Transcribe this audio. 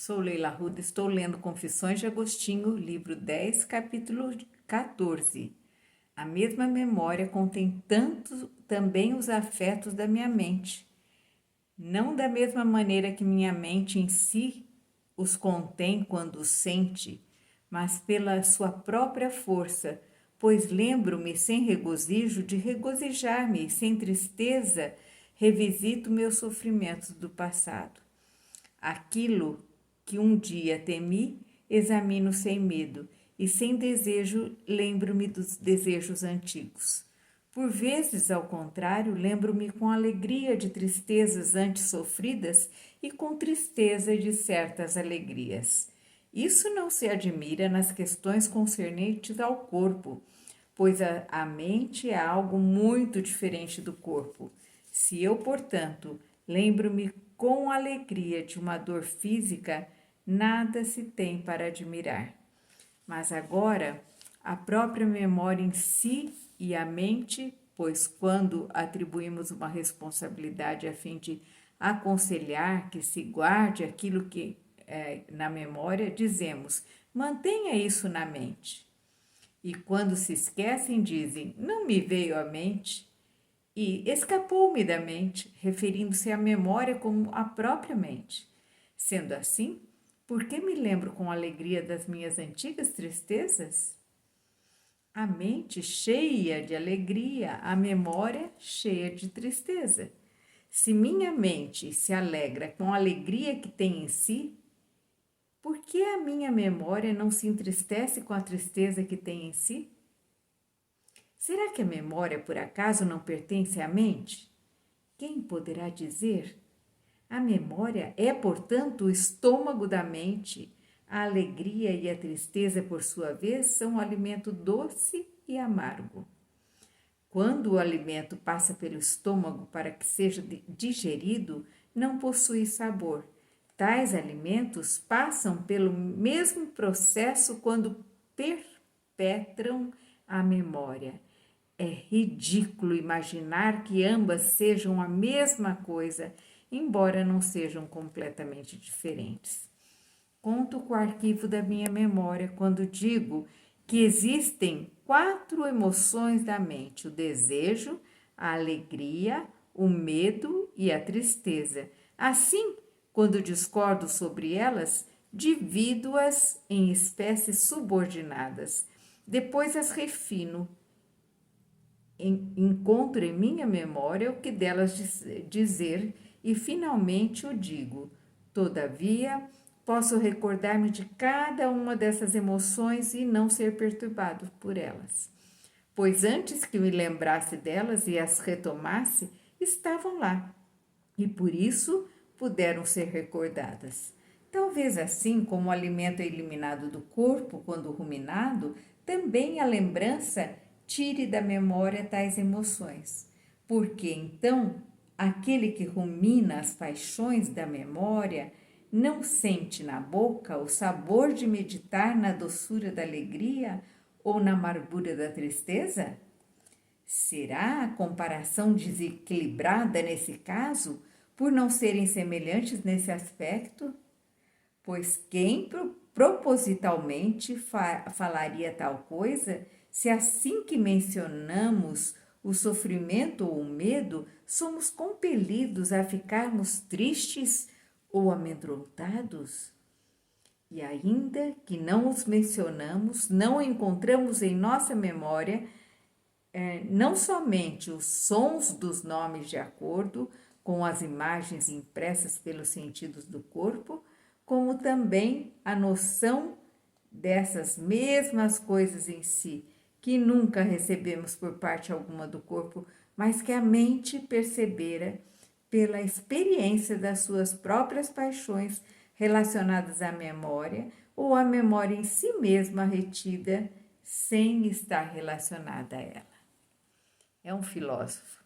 Sou Leila Arruda, estou lendo Confissões de Agostinho, livro 10, capítulo 14. A mesma memória contém também os afetos da minha mente. Não da mesma maneira que minha mente em si os contém quando os sente, mas pela sua própria força, pois lembro-me sem regozijo de regozijar-me, e sem tristeza revisito meus sofrimentos do passado. Aquilo que um dia temi, examino sem medo, e sem desejo lembro-me dos desejos antigos. Por vezes, ao contrário, lembro-me com alegria de tristezas antes sofridas e com tristeza de certas alegrias. Isso não se admira nas questões concernentes ao corpo, pois a mente é algo muito diferente do corpo. Se eu, portanto, lembro-me com alegria de uma dor física, nada se tem para admirar. Mas agora, a própria memória em si e a mente, pois quando atribuímos uma responsabilidade a fim de aconselhar que se guarde aquilo que é na memória, dizemos, mantenha isso na mente. E quando se esquecem, dizem, não me veio à mente, e escapou-me da mente, referindo-se à memória como a própria mente. Sendo assim, por que me lembro com alegria das minhas antigas tristezas? A mente cheia de alegria, a memória cheia de tristeza. Se minha mente se alegra com a alegria que tem em si, por que a minha memória não se entristece com a tristeza que tem em si? Será que a memória, por acaso, não pertence à mente? Quem poderá dizer? A memória é, portanto, o estômago da mente. A alegria e a tristeza, por sua vez, são um alimento doce e amargo. Quando o alimento passa pelo estômago para que seja digerido, não possui sabor. Tais alimentos passam pelo mesmo processo quando perpetram a memória. É ridículo imaginar que ambas sejam a mesma coisa, embora não sejam completamente diferentes. Conto com o arquivo da minha memória quando digo que existem 4 emoções da mente: o desejo, a alegria, o medo e a tristeza. Assim, quando discordo sobre elas, divido-as em espécies subordinadas. Depois as refino. Encontro em minha memória o que delas dizer e finalmente o digo. Todavia, posso recordar-me de cada uma dessas emoções e não ser perturbado por elas, pois antes que me lembrasse delas e as retomasse, estavam lá, e por isso puderam ser recordadas. Talvez assim como o alimento é eliminado do corpo quando ruminado, também a lembrança tire da memória tais emoções, porque então aquele que rumina as paixões da memória não sente na boca o sabor de meditar na doçura da alegria ou na amargura da tristeza? Será a comparação desequilibrada nesse caso, por não serem semelhantes nesse aspecto? Pois quem propositalmente falaria tal coisa, se assim que mencionamos o sofrimento ou o medo, somos compelidos a ficarmos tristes ou amedrontados? E ainda que não os mencionamos, não encontramos em nossa memória não somente os sons dos nomes de acordo com as imagens impressas pelos sentidos do corpo, como também a noção dessas mesmas coisas em si, que nunca recebemos por parte alguma do corpo, mas que a mente percebera pela experiência das suas próprias paixões relacionadas à memória ou à memória em si mesma retida sem estar relacionada a ela. É um filósofo.